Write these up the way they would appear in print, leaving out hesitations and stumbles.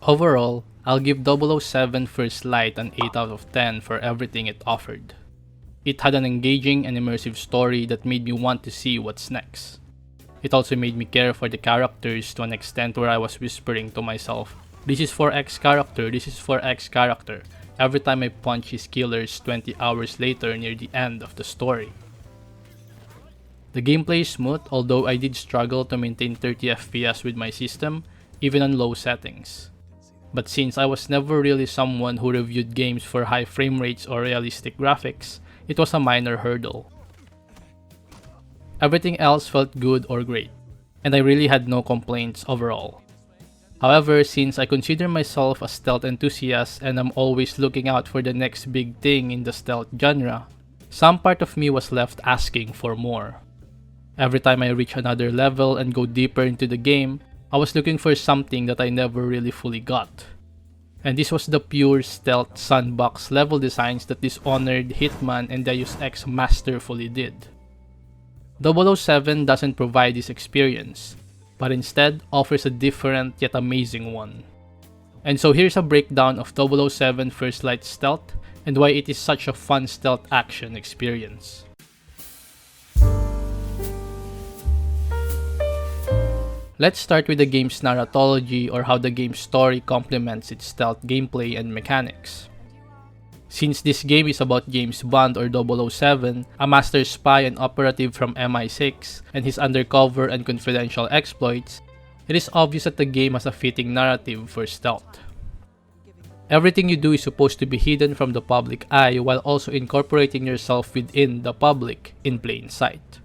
Overall, I'll give 007 First Light an 8 out of 10 for everything it offered. It had an engaging and immersive story that made me want to see what's next. It also made me care for the characters to an extent where I was whispering to myself, "This is for X character, this is for X character," every time I punch his killers 20 hours later near the end of the story. The gameplay is smooth, although I did struggle to maintain 30 FPS with my system, even on low settings. But since I was never really someone who reviewed games for high frame rates or realistic graphics, it was a minor hurdle. Everything else felt good or great, and I really had no complaints overall. However, since I consider myself a stealth enthusiast and I'm always looking out for the next big thing in the stealth genre, some part of me was left asking for more. Every time I reach another level and go deeper into the game, I was looking for something that I never really fully got. And this was the pure stealth sandbox level designs that Dishonored, Hitman, and Deus Ex masterfully did. 007 doesn't provide this experience, but instead offers a different yet amazing one. And so here's a breakdown of 007 First Light Stealth and why it is such a fun stealth action experience. Let's start with the game's narratology, or how the game's story complements its stealth gameplay and mechanics. Since this game is about James Bond or 007, a master spy and operative from MI6, and his undercover and confidential exploits, it is obvious that the game has a fitting narrative for stealth. Everything you do is supposed to be hidden from the public eye while also incorporating yourself within the public in plain sight.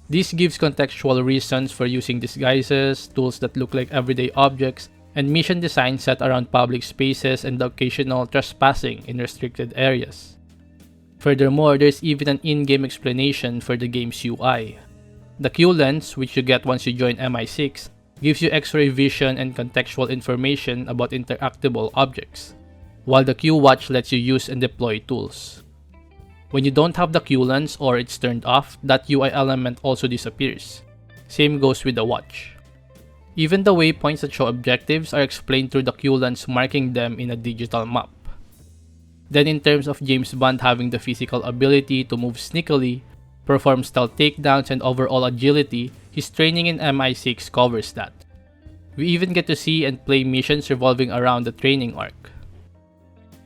This gives contextual reasons for using disguises, tools that look like everyday objects, and mission design set around public spaces and the occasional trespassing in restricted areas. Furthermore, there's even an in-game explanation for the game's UI. The Q lens, which you get once you join MI6, gives you X-ray vision and contextual information about interactable objects, while the Q watch lets you use and deploy tools. When you don't have the Q lens or it's turned off, that UI element also disappears. Same goes with the watch. Even the waypoints that show objectives are explained through the Q lens marking them in a digital map. Then in terms of James Bond having the physical ability to move sneakily, perform stealth takedowns, and overall agility, his training in MI6 covers that. We even get to see and play missions revolving around the training arc.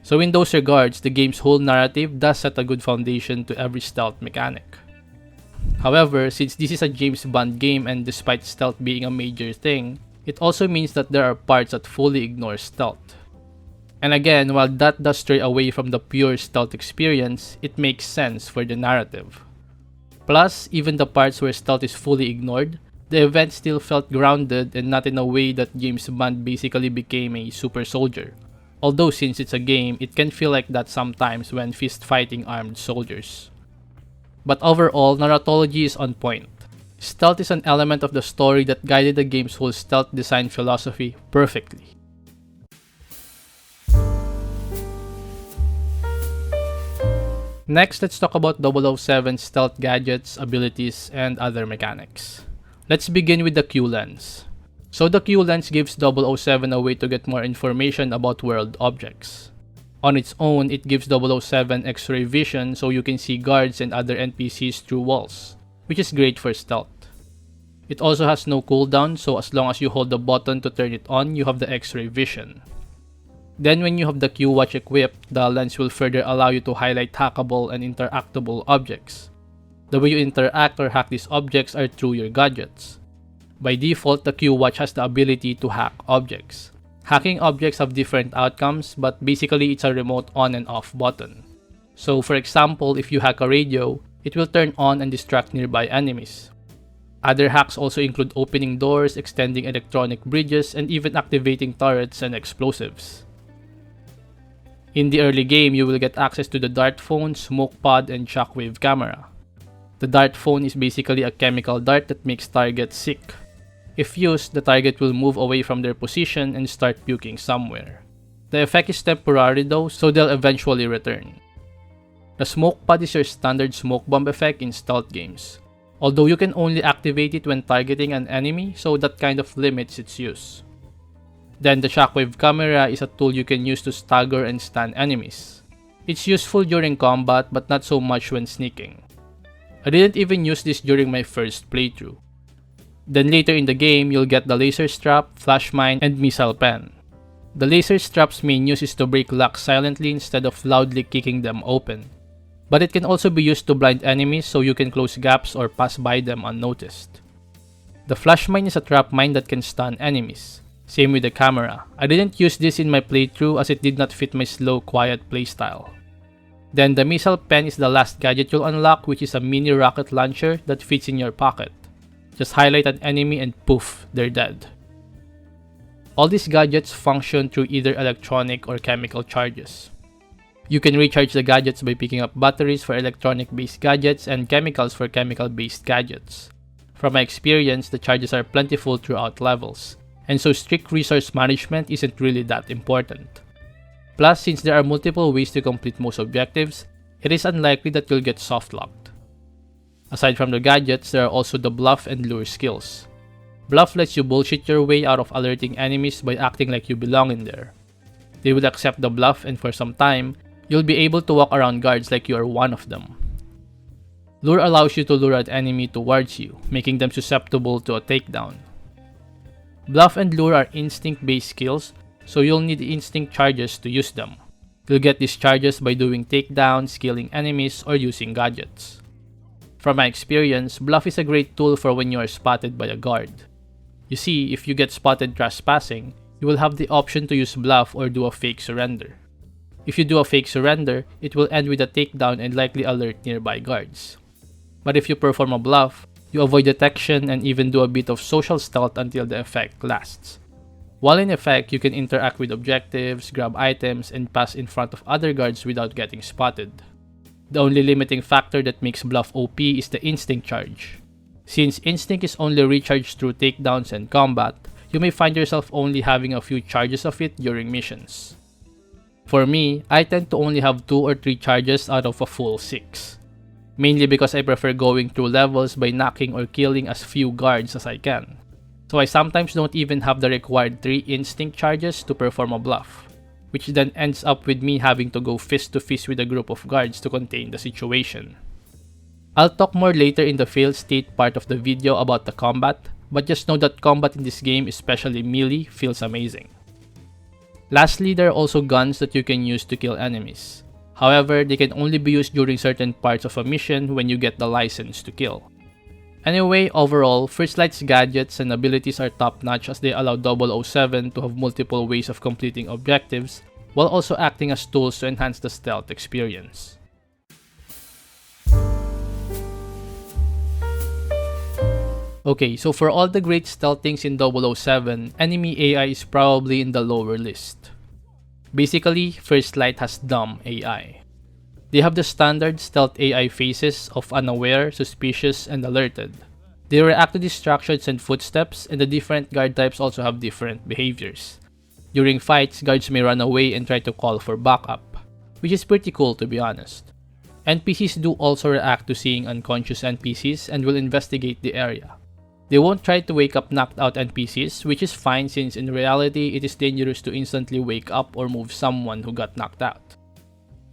So in those regards, the game's whole narrative does set a good foundation to every stealth mechanic. However, since this is a James Bond game and despite stealth being a major thing, it also means that there are parts that fully ignore stealth. And again, while that does stray away from the pure stealth experience, it makes sense for the narrative. Plus, even the parts where stealth is fully ignored, the event still felt grounded and not in a way that James Bond basically became a super soldier. Although since it's a game, it can feel like that sometimes when fist-fighting armed soldiers. But overall, narratology is on point. Stealth is an element of the story that guided the game's whole stealth design philosophy perfectly. Next, let's talk about 007's stealth gadgets, abilities, and other mechanics. Let's begin with the Q lens. So the Q lens gives 007 a way to get more information about world objects. On its own, it gives 007 X-ray vision so you can see guards and other NPCs through walls, which is great for stealth. It also has no cooldown, so as long as you hold the button to turn it on, you have the X-ray vision. Then when you have the Q watch equipped, the lens will further allow you to highlight hackable and interactable objects. The way you interact or hack these objects are through your gadgets. By default, the Q watch has the ability to hack objects. Hacking objects have different outcomes, but basically it's a remote on and off button. So for example, if you hack a radio, it will turn on and distract nearby enemies. Other hacks also include opening doors, extending electronic bridges, and even activating turrets and explosives. In the early game, you will get access to the dart phone, smoke pod, and shockwave camera. The dart phone is basically a chemical dart that makes targets sick. If used, the target will move away from their position and start puking somewhere. The effect is temporary though, so they'll eventually return. The smoke pod is your standard smoke bomb effect in stealth games, although you can only activate it when targeting an enemy, so that kind of limits its use. Then the shockwave camera is a tool you can use to stagger and stun enemies. It's useful during combat but not so much when sneaking. I didn't even use this during my first playthrough. Then later in the game, you'll get the laser strap, flash mine, and missile pen. The laser strap's main use is to break locks silently instead of loudly kicking them open. But it can also be used to blind enemies so you can close gaps or pass by them unnoticed. The flash mine is a trap mine that can stun enemies. Same with the camera. I didn't use this in my playthrough as it did not fit my slow, quiet playstyle. Then the missile pen is the last gadget you'll unlock, which is a mini rocket launcher that fits in your pocket. Just highlight an enemy and poof, they're dead. All these gadgets function through either electronic or chemical charges. You can recharge the gadgets by picking up batteries for electronic-based gadgets and chemicals for chemical-based gadgets. From my experience, the charges are plentiful throughout levels, and so strict resource management isn't really that important. Plus, since there are multiple ways to complete most objectives, it is unlikely that you'll get soft-locked. Aside from the gadgets, there are also the bluff and lure skills. Bluff lets you bullshit your way out of alerting enemies by acting like you belong in there. They will accept the bluff and for some time, you'll be able to walk around guards like you are one of them. Lure allows you to lure an enemy towards you, making them susceptible to a takedown. Bluff and lure are instinct-based skills, so you'll need instinct charges to use them. You'll get these charges by doing takedowns, killing enemies, or using gadgets. From my experience, bluff is a great tool for when you are spotted by a guard. You see, if you get spotted trespassing, you will have the option to use bluff or do a fake surrender. If you do a fake surrender, it will end with a takedown and likely alert nearby guards. But if you perform a bluff, you avoid detection and even do a bit of social stealth until the effect lasts. While in effect, you can interact with objectives, grab items, and pass in front of other guards without getting spotted. The only limiting factor that makes bluff OP is the instinct charge. Since instinct is only recharged through takedowns and combat, you may find yourself only having a few charges of it during missions. For me, I tend to only have 2 or 3 charges out of a full 6. Mainly because I prefer going through levels by knocking or killing as few guards as I can. So I sometimes don't even have the required 3 instinct charges to perform a bluff, which then ends up with me having to go fist to fist with a group of guards to contain the situation. I'll talk more later in the failed state part of the video about the combat, but just know that combat in this game, especially melee, feels amazing. Lastly, there are also guns that you can use to kill enemies. However, they can only be used during certain parts of a mission when you get the license to kill. Anyway, overall, First Light's gadgets and abilities are top-notch as they allow 007 to have multiple ways of completing objectives, while also acting as tools to enhance the stealth experience. Okay, so for all the great stealth things in 007, enemy AI is probably in the lower list. Basically, First Light has dumb AI. They have the standard stealth AI faces of unaware, suspicious, and alerted. They react to distractions and footsteps, and the different guard types also have different behaviors. During fights, guards may run away and try to call for backup, which is pretty cool to be honest. NPCs do also react to seeing unconscious NPCs and will investigate the area. They won't try to wake up knocked out NPCs, which is fine since in reality it is dangerous to instantly wake up or move someone who got knocked out.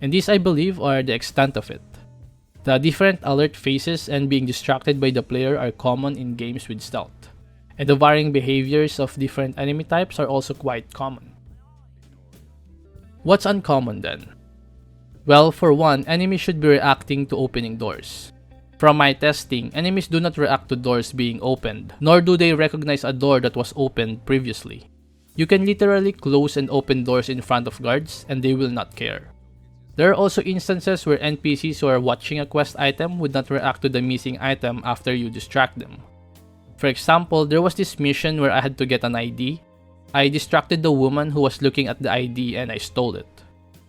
And these I believe are the extent of it. The different alert faces and being distracted by the player are common in games with stealth. And the varying behaviors of different enemy types are also quite common. What's uncommon then? Well, for one, enemies should be reacting to opening doors. From my testing, enemies do not react to doors being opened, nor do they recognize a door that was opened previously. You can literally close and open doors in front of guards and they will not care. There are also instances where NPCs who are watching a quest item would not react to the missing item after you distract them. For example, there was this mission where I had to get an ID. I distracted the woman who was looking at the ID and I stole it.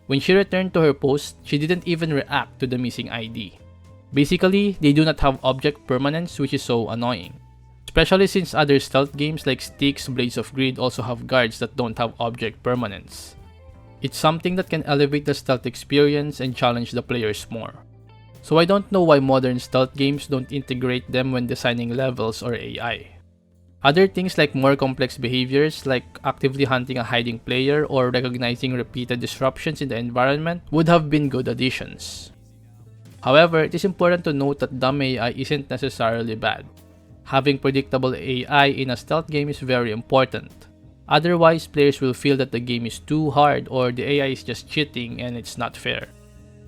When she returned to her post, she didn't even react to the missing ID. Basically, they do not have object permanence, which is so annoying. Especially since other stealth games like Styx, Blades of Greed also have guards that don't have object permanence. It's something that can elevate the stealth experience and challenge the players more. So I don't know why modern stealth games don't integrate them when designing levels or AI. Other things like more complex behaviors like actively hunting a hiding player or recognizing repeated disruptions in the environment would have been good additions. However, it is important to note that dumb AI isn't necessarily bad. Having predictable AI in a stealth game is very important. Otherwise, players will feel that the game is too hard or the AI is just cheating and it's not fair.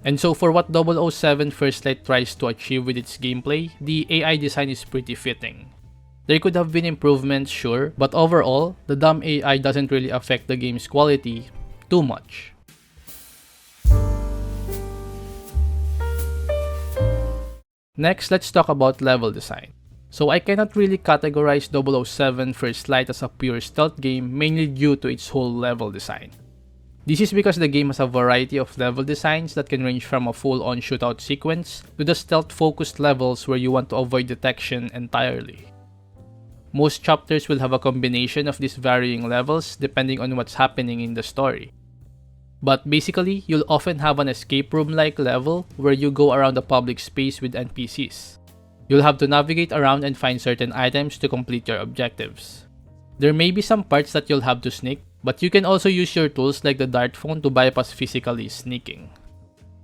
And so for what 007 First Light tries to achieve with its gameplay, the AI design is pretty fitting. There could have been improvements, sure, but overall, the dumb AI doesn't really affect the game's quality too much. Next, let's talk about level design. So I cannot really categorize 007 First Light as a pure stealth game mainly due to its whole level design. This is because the game has a variety of level designs that can range from a full-on shootout sequence to the stealth-focused levels where you want to avoid detection entirely. Most chapters will have a combination of these varying levels depending on what's happening in the story. But basically, you'll often have an escape room-like level where you go around a public space with NPCs. You'll have to navigate around and find certain items to complete your objectives. There may be some parts that you'll have to sneak, but you can also use your tools like the dart phone to bypass physically sneaking.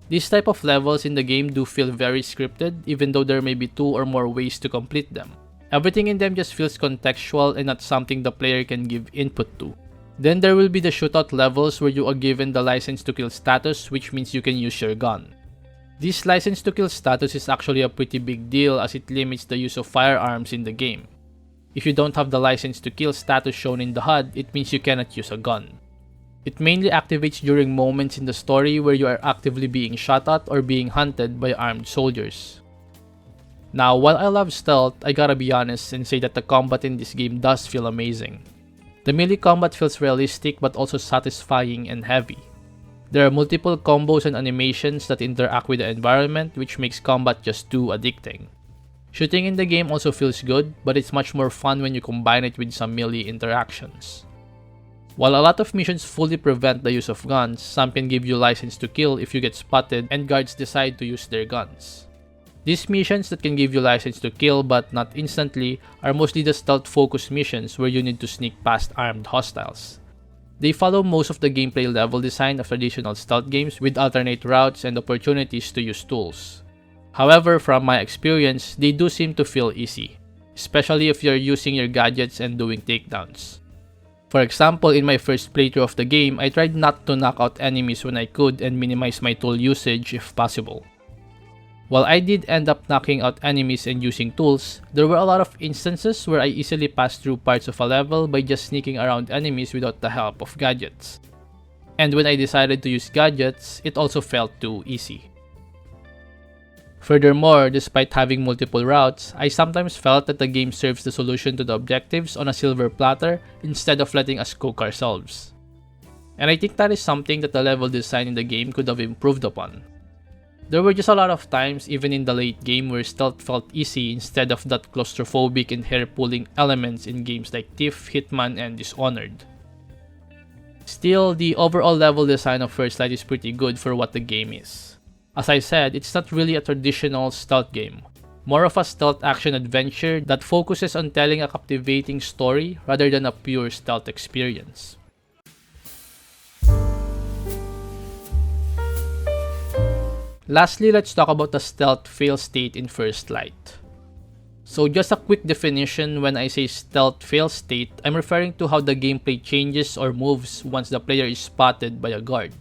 These type of levels in the game do feel very scripted even though there may be 2 or more ways to complete them. Everything in them just feels contextual and not something the player can give input to. Then there will be the shootout levels where you are given the license to kill status, which means you can use your gun. This license to kill status is actually a pretty big deal as it limits the use of firearms in the game. If you don't have the license to kill status shown in the HUD, it means you cannot use a gun. It mainly activates during moments in the story where you are actively being shot at or being hunted by armed soldiers. Now, while I love stealth, I gotta be honest and say that the combat in this game does feel amazing. The melee combat feels realistic but also satisfying and heavy. There are multiple combos and animations that interact with the environment, which makes combat just too addicting. Shooting in the game also feels good, but it's much more fun when you combine it with some melee interactions. While a lot of missions fully prevent the use of guns, some can give you license to kill if you get spotted and guards decide to use their guns. These missions that can give you license to kill but not instantly are mostly the stealth-focused missions where you need to sneak past armed hostiles. They follow most of the gameplay level design of traditional stealth games with alternate routes and opportunities to use tools. However, from my experience, they do seem to feel easy, especially if you're using your gadgets and doing takedowns. For example, in my first playthrough of the game, I tried not to knock out enemies when I could and minimize my tool usage if possible. While I did end up knocking out enemies and using tools, there were a lot of instances where I easily passed through parts of a level by just sneaking around enemies without the help of gadgets. And when I decided to use gadgets, it also felt too easy. Furthermore, despite having multiple routes, I sometimes felt that the game serves the solution to the objectives on a silver platter instead of letting us cook ourselves. And I think that is something that the level design in the game could have improved upon. There were just a lot of times even in the late game where stealth felt easy instead of that claustrophobic and hair-pulling elements in games like Thief, Hitman, and Dishonored. Still, the overall level design of First Light is pretty good for what the game is. As I said, it's not really a traditional stealth game, more of a stealth action adventure that focuses on telling a captivating story rather than a pure stealth experience. Lastly, let's talk about the stealth fail state in First Light. So just a quick definition, when I say stealth fail state, I'm referring to how the gameplay changes or moves once the player is spotted by a guard.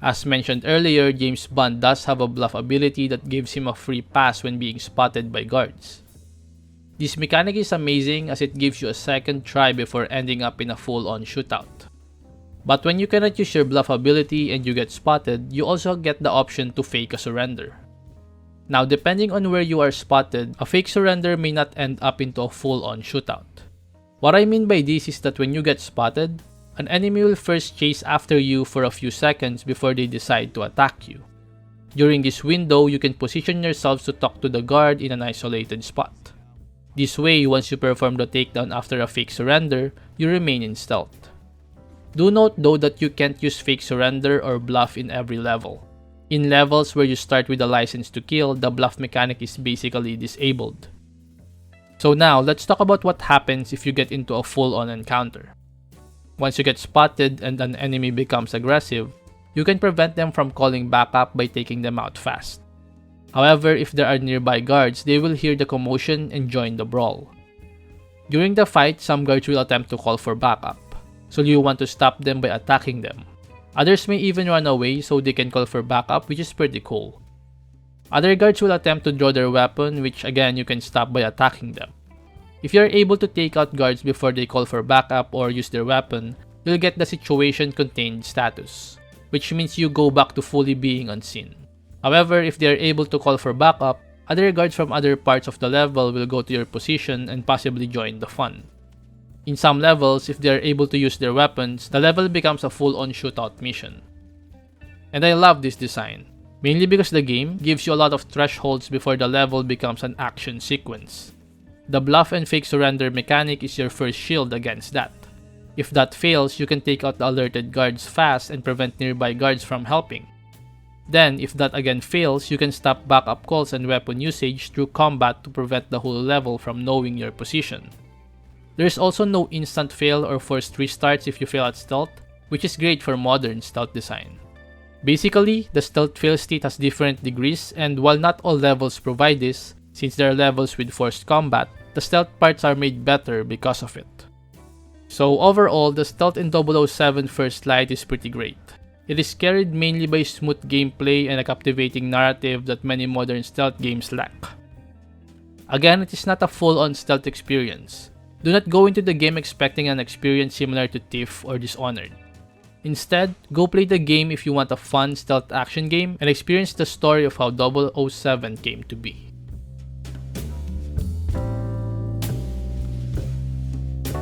As mentioned earlier, James Bond does have a bluff ability that gives him a free pass when being spotted by guards. This mechanic is amazing as it gives you a second try before ending up in a full-on shootout. But when you cannot use your bluff ability and you get spotted, you also get the option to fake a surrender. Now, depending on where you are spotted, a fake surrender may not end up into a full-on shootout. What I mean by this is that when you get spotted, an enemy will first chase after you for a few seconds before they decide to attack you. During this window, you can position yourselves to talk to the guard in an isolated spot. This way, once you perform the takedown after a fake surrender, you remain in stealth. Do note though that you can't use fake surrender or bluff in every level. In levels where you start with a license to kill, the bluff mechanic is basically disabled. So now, let's talk about what happens if you get into a full-on encounter. Once you get spotted and an enemy becomes aggressive, you can prevent them from calling backup by taking them out fast. However, if there are nearby guards, they will hear the commotion and join the brawl. During the fight, some guards will attempt to call for backup, so you want to stop them by attacking them. Others may even run away so they can call for backup, which is pretty cool. Other guards will attempt to draw their weapon, which again you can stop by attacking them. If you are able to take out guards before they call for backup or use their weapon, you'll get the situation contained status, which means you go back to fully being unseen. However, if they are able to call for backup, other guards from other parts of the level will go to your position and possibly join the fun. In some levels, if they are able to use their weapons, the level becomes a full-on shootout mission. And I love this design, mainly because the game gives you a lot of thresholds before the level becomes an action sequence. The bluff and fake surrender mechanic is your first shield against that. If that fails, you can take out the alerted guards fast and prevent nearby guards from helping. Then, if that again fails, you can stop backup calls and weapon usage through combat to prevent the whole level from knowing your position. There is also no instant fail or forced restarts if you fail at stealth, which is great for modern stealth design. Basically, the stealth fail state has different degrees, and while not all levels provide this, since there are levels with forced combat, the stealth parts are made better because of it. So overall, the stealth in 007 First Light is pretty great. It is carried mainly by smooth gameplay and a captivating narrative that many modern stealth games lack. Again, it is not a full-on stealth experience. Do not go into the game expecting an experience similar to Thief or Dishonored. Instead, go play the game if you want a fun stealth action game and experience the story of how 007 came to be.